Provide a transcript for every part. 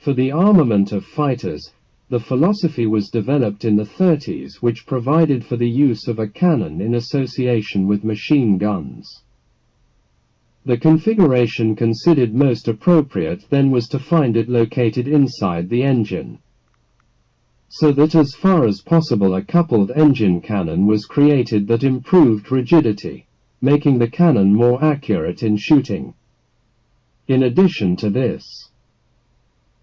For the armament of fighters, the philosophy was developed in the 30s, which provided for the use of a cannon in association with machine guns. The configuration considered most appropriate then was to find it located inside the engine, so that as far as possible a coupled engine cannon was created that improved rigidity, making the cannon more accurate in shooting. In addition to this,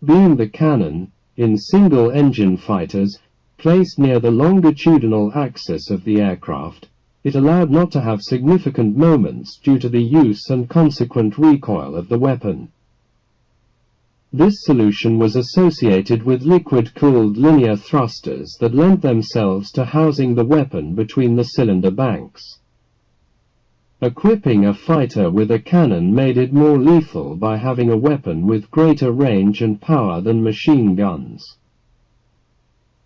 being the cannon, in single-engine fighters, placed near the longitudinal axis of the aircraft, it allowed not to have significant moments due to the use and consequent recoil of the weapon. This solution was associated with liquid-cooled linear thrusters that lent themselves to housing the weapon between the cylinder banks. Equipping a fighter with a cannon made it more lethal by having a weapon with greater range and power than machine guns.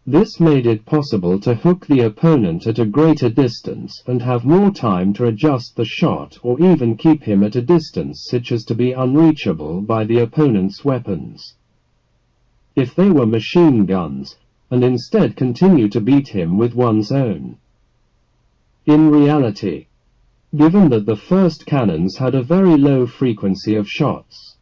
This made it possible to hook the opponent at a greater distance and have more time to adjust the shot or even keep him at a distance such as to be unreachable by the opponent's weapons, if they were machine guns, and instead continue to beat him with one's own. In reality, given that the first cannons had a very low frequency of shots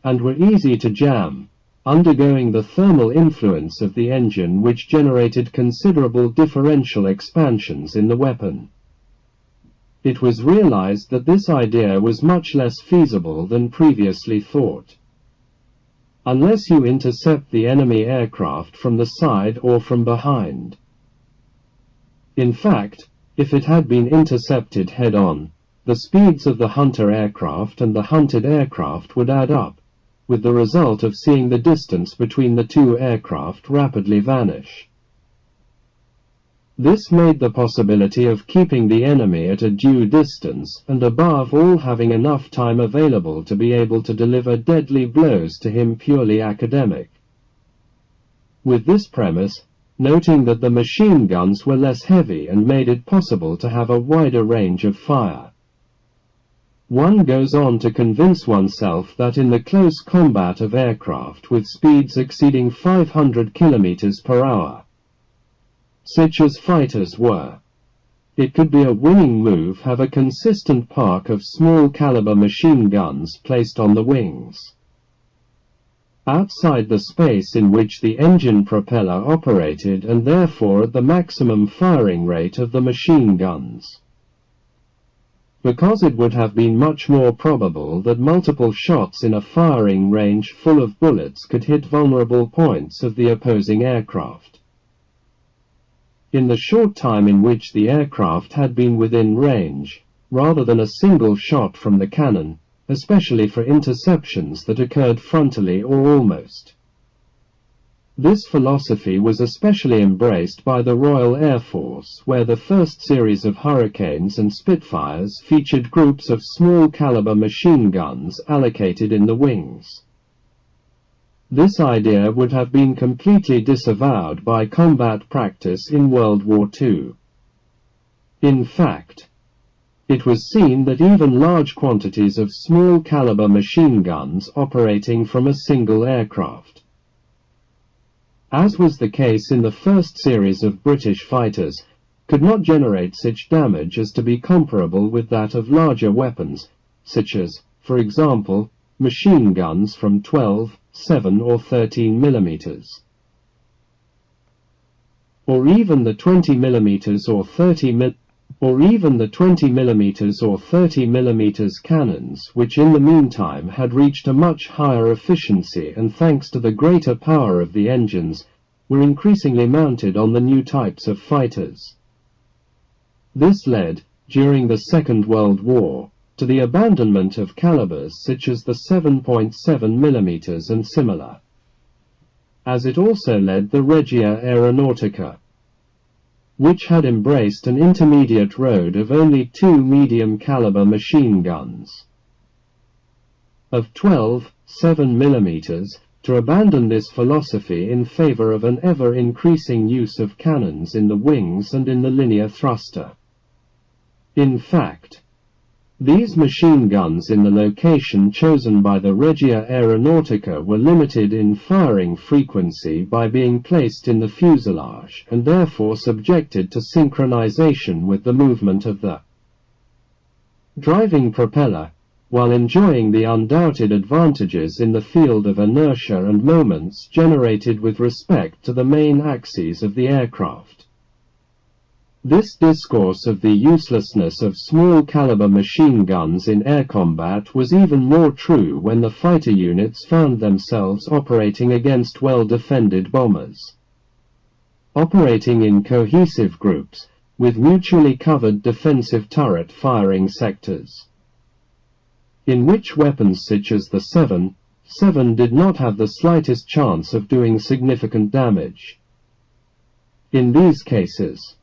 and were easy to jam, undergoing the thermal influence of the engine which generated considerable differential expansions in the weapon, it was realized that this idea was much less feasible than previously thought. Unless you intercept the enemy aircraft from the side or from behind. In fact, if it had been intercepted head-on, the speeds of the hunter aircraft and the hunted aircraft would add up, with the result of seeing the distance between the two aircraft rapidly vanish. This made the possibility of keeping the enemy at a due distance and above all having enough time available to be able to deliver deadly blows to him purely academic. With this premise, noting that the machine guns were less heavy and made it possible to have a wider range of fire, one goes on to convince oneself that in the close combat of aircraft with speeds exceeding 500 km per hour, such as fighters were, it could be a winning move have a consistent park of small-caliber machine guns placed on the wings, outside the space in which the engine propeller operated and therefore at the maximum firing rate of the machine guns. Because it would have been much more probable that multiple shots in a firing range full of bullets could hit vulnerable points of the opposing aircraft. In the short time in which the aircraft had been within range, rather than a single shot from the cannon, especially for interceptions that occurred frontally or almost. This philosophy was especially embraced by the Royal Air Force, where the first series of Hurricanes and Spitfires featured groups of small-caliber machine guns allocated in the wings. This idea would have been completely disavowed by combat practice in World War II. In fact, it was seen that even large quantities of small-caliber machine guns operating from a single aircraft, as was the case in the first series of British fighters, could not generate such damage as to be comparable with that of larger weapons, such as, for example, machine guns from 12, 7 or 13 millimeters, or even the 20 millimeters or 30 millimeters or 30 millimeters cannons, which in the meantime had reached a much higher efficiency and thanks to the greater power of the engines, were increasingly mounted on the new types of fighters. This led, during the Second World War, to the abandonment of calibers such as the 7.7 mm and similar, as it also led the Regia Aeronautica, which had embraced an intermediate road of only 2 medium-caliber machine guns of 12, 7 mm, to abandon this philosophy in favor of an ever-increasing use of cannons in the wings and in the linear thruster. In fact, These machine guns in the location chosen by the Regia Aeronautica were limited in firing frequency by being placed in the fuselage and therefore subjected to synchronization with the movement of the driving propeller, while enjoying the undoubted advantages in the field of inertia and moments generated with respect to the main axes of the aircraft. This discourse of the uselessness of small-caliber machine guns in air combat was even more true when the fighter units found themselves operating against well-defended bombers. Operating in cohesive groups, with mutually covered defensive turret firing sectors, in which weapons such as the 7 did not have the slightest chance of doing significant damage. In these cases,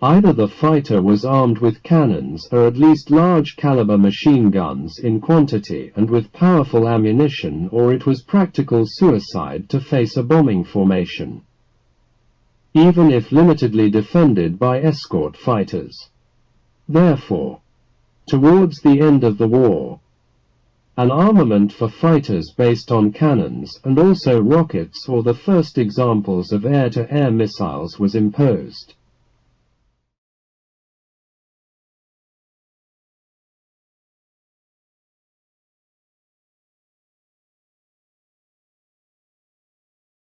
either the fighter was armed with cannons or at least large-caliber machine guns in quantity and with powerful ammunition, or it was practical suicide to face a bombing formation, even if limitedly defended by escort fighters. Therefore, towards the end of the war, an armament for fighters based on cannons and also rockets or the first examples of air-to-air missiles was imposed.